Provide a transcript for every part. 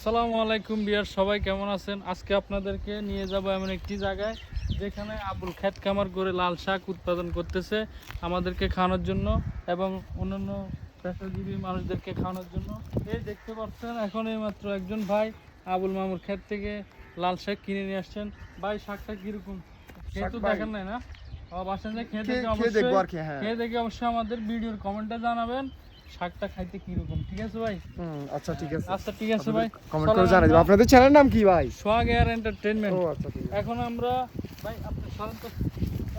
আসসালামু আলাইকুম বিয়ার, সবাই কেমন আছেন? আজকে আপনাদেরকে নিয়ে যাব এমন একটি জায়গায় যেখানে আবুল ক্ষেত খামার করে লাল শাক উৎপাদন করতেছে আমাদেরকে খাওয়ানোর জন্য এবং অন্যান্য পেশাজীবী মানুষদেরকে খাওয়ানোর জন্য। এই দেখতে পাচ্ছেন, এখন এই মাত্র একজন ভাই আবুল মামুর ক্ষেত থেকে লাল শাক কিনে নিয়ে আসছেন। ভাই, শাকটা কিরকম? খেয়ে তো দেখেন নাই না? বাসায় যে খেয়ে দেখে খেয়ে দেখে অবশ্যই আমাদের ভিডিওর কমেন্টে জানাবেন শাকটা খাইতে কিরকম। ঠিক আছে ভাই? আচ্ছা ঠিক আছে। আচ্ছা ঠিক আছে ভাই, কমেন্ট করে জানাই দিবেন। আপনাদের চ্যানেলের নাম কি ভাই? সোহাগ এয়ার এন্টারটেইনমেন্ট। ও আচ্ছা ঠিক আছে। এখন আমরা ভাই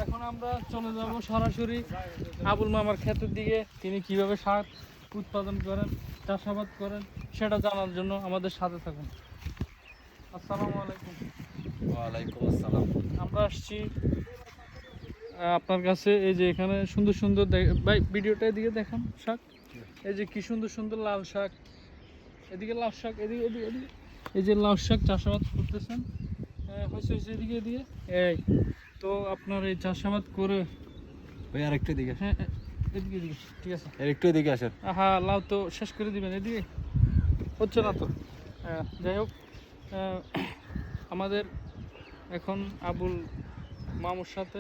এখন আমরা চলে যাব সরাসরি আবুল মামার ক্ষেতের দিকে। তিনি কিভাবে শাক উৎপাদন করেন, চাষাবাদ করেন সেটা জানার জন্য আমাদের সাথে থাকুন। আসসালামু আলাইকুম। ওয়ালাইকুম আসসালাম। আমরা আসছি আপনার কাছে। এই যে এখানে সুন্দর সুন্দর ভাই, ভিডিওটা এদিকে দেখান শাক। এই যে কি সুন্দর সুন্দর লাল শাক, এদিকে লাল শাক, এদিকে এদিকে এদিকে এই যে লাল শাক চাষাবাদ করতেছেন। হয়েছে হয়েছে, এদিকে এদিকে। এই তো আপনার এই চাষাবাদ করে ভাই আরেকটু এদিকে। হ্যাঁ, এদিকে এদিকে ঠিক আছে। একটু এদিকে আসেন। হ্যাঁ, লাউ তো শেষ করে দিবেন, এদিকে হচ্ছে না তো। যাই হোক, আমাদের এখন আবুল মামুর সাথে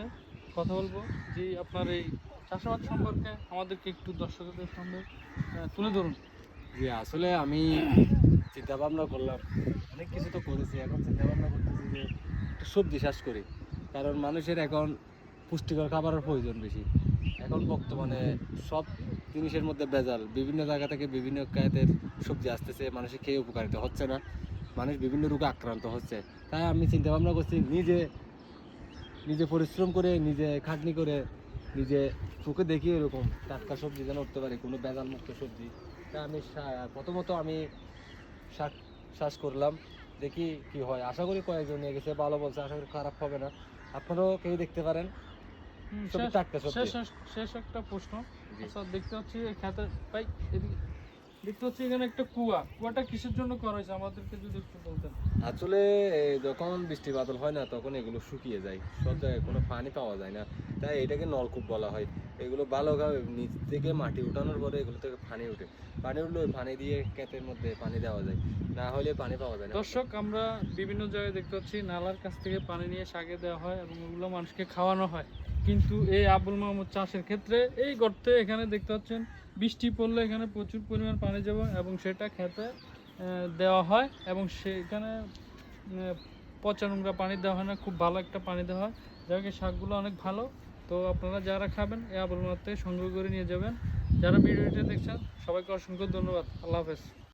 কথা বলবো যে আপনার এই চাষাবাদ সম্পর্কে আমাদেরকে একটু দর্শকদের সামনে তুলে ধরুন। জি, আসলে আমি চিন্তা ভাবনা করলাম, অনেক কিছু তো করেছি, এখন চিন্তা ভাবনা করতেছি যে একটু সবজি চাষ করি। কারণ মানুষের এখন পুষ্টিকর খাবারের প্রয়োজন বেশি। এখন বর্তমানে সব জিনিসের মধ্যে ভেজাল, বিভিন্ন জায়গা থেকে বিভিন্ন কায়দের সবজি আসতেছে, মানুষের খেয়ে উপকারিত হচ্ছে না, মানুষ বিভিন্ন রোগে আক্রান্ত হচ্ছে। তাই আমি চিন্তা ভাবনা করছি নিজে নিজে পরিশ্রম করে, নিজে খাটনি করে, নিজে চোখে দেখি এরকম টাটকা সবজি যেন উঠতে পারি, কোনো ভেজাল মুক্ত সবজি। তাই আমি প্রথমত আমি শাক চাষ করলাম, দেখি কি হয়। আশা করি কয়েকজন নিয়ে গেছে, ভালো বলছে, আশা করি খারাপ হবে না। আপনারাও কেউ দেখতে পারেন। সবজি টাটকা সবজি। শেষ একটা প্রশ্ন। জি। আচ্ছা, দেখতে পাচ্ছি খেতে ভাই, এদিকে দেখতে পাচ্ছি এখানে একটা কুয়াটা কিসের জন্য করা হয়েছে আমাদেরকে যদি একটু বলতেন। আসলে যখন বৃষ্টি বাদল হয় না, তখন এগুলো শুকিয়ে যায়, সব জায়গায় কোনো পানি পাওয়া যায় না। তাই এটাকে নলকূপ বলা হয়। এগুলো ভালোভাবে নিচ থেকে মাটি উঠানোর পরে এগুলো থেকে পানি উঠে, পানি উঠলে ওই পানি দিয়ে ক্ষেতের মধ্যে পানি দেওয়া যায়, না হলে পানি পাওয়া যায় না। দর্শক, আমরা বিভিন্ন জায়গায় দেখতে পাচ্ছি নালার কাছ থেকে পানি নিয়ে শাকে দেওয়া হয় এবং ওগুলো মানুষকে খাওয়ানো হয়। কিন্তু এই আবুল মাহমুদ চাষের ক্ষেত্রে এই গর্তে এখানে দেখতে পাচ্ছেন বৃষ্টি পড়লে এখানে প্রচুর পরিমাণ পানি যাবে এবং সেটা খেতে দেওয়া হয় এবং সেখানে পচা নোংরা পানি দেওয়া হয় না, খুব ভালো একটা পানি দেওয়া হয়, যাকে শাকগুলো অনেক ভালো। তো আপনারা যারা খাবেন এই আবুল মাহমুদ থেকে সংগ্রহ করে নিয়ে যাবেন। যারা ভিডিওটা দেখছেন সবাইকে অসংখ্য ধন্যবাদ। আল্লাহ হাফেজ।